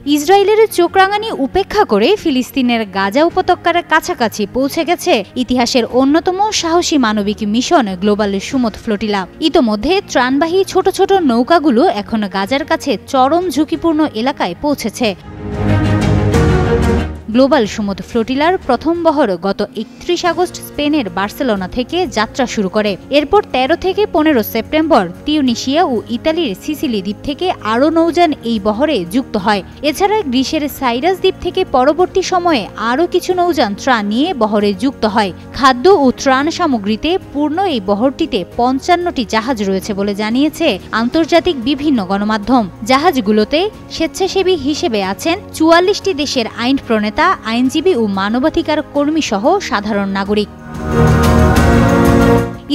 ইসরায়েলের চোখরাঙানি উপেক্ষা করে ফিলিস্তিনের গাজা উপত্যকার কাছাকাছি পৌঁছে গেছে ইতিহাসের অন্যতম সাহসী মানবিক মিশন গ্লোবাল সুমুদ ফ্লোটিলা। ইতোমধ্যে ত্রাণবাহী ছোট ছোট নৌকাগুলো এখন গাজার কাছে চরম ঝুঁকিপূর্ণ এলাকায় পৌঁছেছে। গ্লোবাল সুমুদ ফ্লোটিলার প্রথম বহর গত ৩১ আগস্ট স্পেনের বার্সেলোনা থেকে যাত্রা শুরু করে। এরপর ১৩ থেকে ১৫ সেপ্টেম্বর তিউনিসিয়া ও ইতালির সিসিলি দ্বীপ থেকে আরও নৌযান এই বহরে যুক্ত হয়। এছাড়া গ্রিসের সাইরাস দ্বীপ থেকে পরবর্তী সময়ে আরও কিছু নৌযান ত্রাণ নিয়ে বহরে যুক্ত হয়। খাদ্য ও ত্রাণ সামগ্রীতে পূর্ণ এই বহরটিতে ৫৫টি জাহাজ রয়েছে বলে জানিয়েছে আন্তর্জাতিক বিভিন্ন গণমাধ্যম। জাহাজগুলোতে স্বেচ্ছাসেবী হিসেবে আছেন ৪৪টি দেশের আইন প্রণেতা, আইনজীবী ও মানবাধিকার কর্মী সহ সাধারণ নাগরিক।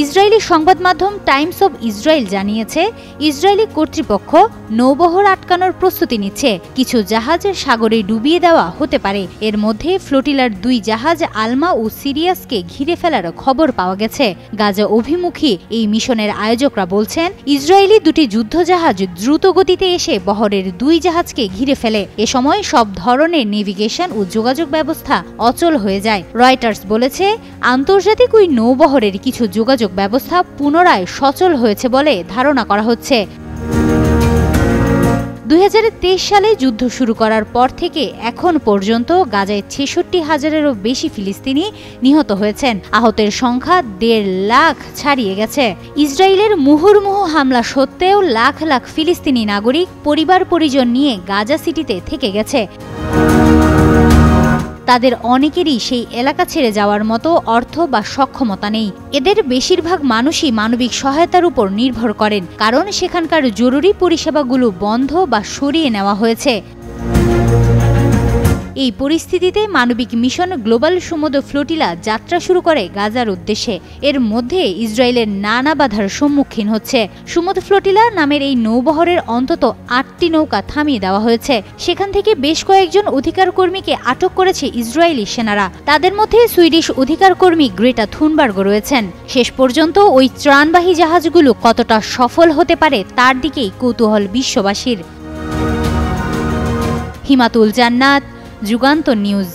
ইসরায়েলি সংবাদ মাধ্যম টাইমস অব ইসরায়েল জানিয়েছে, ইসরায়েলি কর্তৃপক্ষ নৌবহর আটকানোর প্রস্তুতি নিচ্ছে। কিছু জাহাজ সাগরে ডুবিয়ে দেওয়া হতে পারে। এর মধ্যে ফ্লোটিলার ২ জাহাজ আলমা ও সিরিয়াসকে ঘিরে ফেলার খবর পাওয়া গেছে। গাজা অভিমুখী এই মিশনের আয়োজকরা বলছেন, ইসরায়েলি ২টি যুদ্ধজাহাজ দ্রুত গতিতে এসে বহরের ২ জাহাজকে ঘিরে ফেলে। এ সময় সব ধরনের নেভিগেশন ও যোগাযোগ ব্যবস্থা অচল হয়ে যায়। রয়টার্স বলেছে, আন্তর্জাতিক ওই নৌবহরের কিছু যোগাযোগ ব্যবস্থা পুনরায় সচল হয়েছে বলে ধারণা করা হচ্ছে। ২০২৩ সালে যুদ্ধ শুরু করার পর থেকে এখন পর্যন্ত গাজায় ৬৬,০০০-এরও বেশি ফিলিস্তিনি নিহত হয়েছেন। আহতের সংখ্যা ১.৫ লাখ ছাড়িয়ে গেছে। ইসরায়েলের মুহুর্মুহু হামলা সত্ত্বেও লাখ লাখ ফিলিস্তিনি নাগরিক পরিবার পরিজন নিয়ে গাজা সিটিতে থেকে গেছে। তাদের অনেকেরই সেই এলাকা ছেড়ে যাওয়ার মতো অর্থ বা সক্ষমতা নেই। এদের বেশিরভাগ মানুষই মানবিক সহায়তার উপর নির্ভর করেন, কারণ সেখানকার জরুরি পরিষেবাগুলো বন্ধ বা সরিয়ে নেওয়া হয়েছে। এই পরিস্থিতিতে মানবিক মিশন গ্লোবাল সুমুদ ফ্লোটিলা যাত্রা শুরু করে গাজার উদ্দেশ্যে। এর মধ্যে ইসরায়েলের নানা বাধার সম্মুখীন হচ্ছে। সুমুদ ফ্লোটিলা নামের এই নৌবহরের অন্তত ৮টি নৌকা থামিয়ে দেওয়া হয়েছে। সেখান থেকে বেশ কয়েকজন অধিকার কর্মীকে আটক করেছে ইসরায়েলি সেনারা। তাদের মধ্যে সুইডিশ অধিকার কর্মী গ্রেটা থুনবার্গ রয়েছেন। শেষ পর্যন্ত ওই ত্রাণবাহী জাহাজগুলো কতটা সফল হতে পারে তার দিকেই কৌতূহল বিশ্ববাসীর। হিমাতুল জান্নাত, যুগান্তর নিউজ।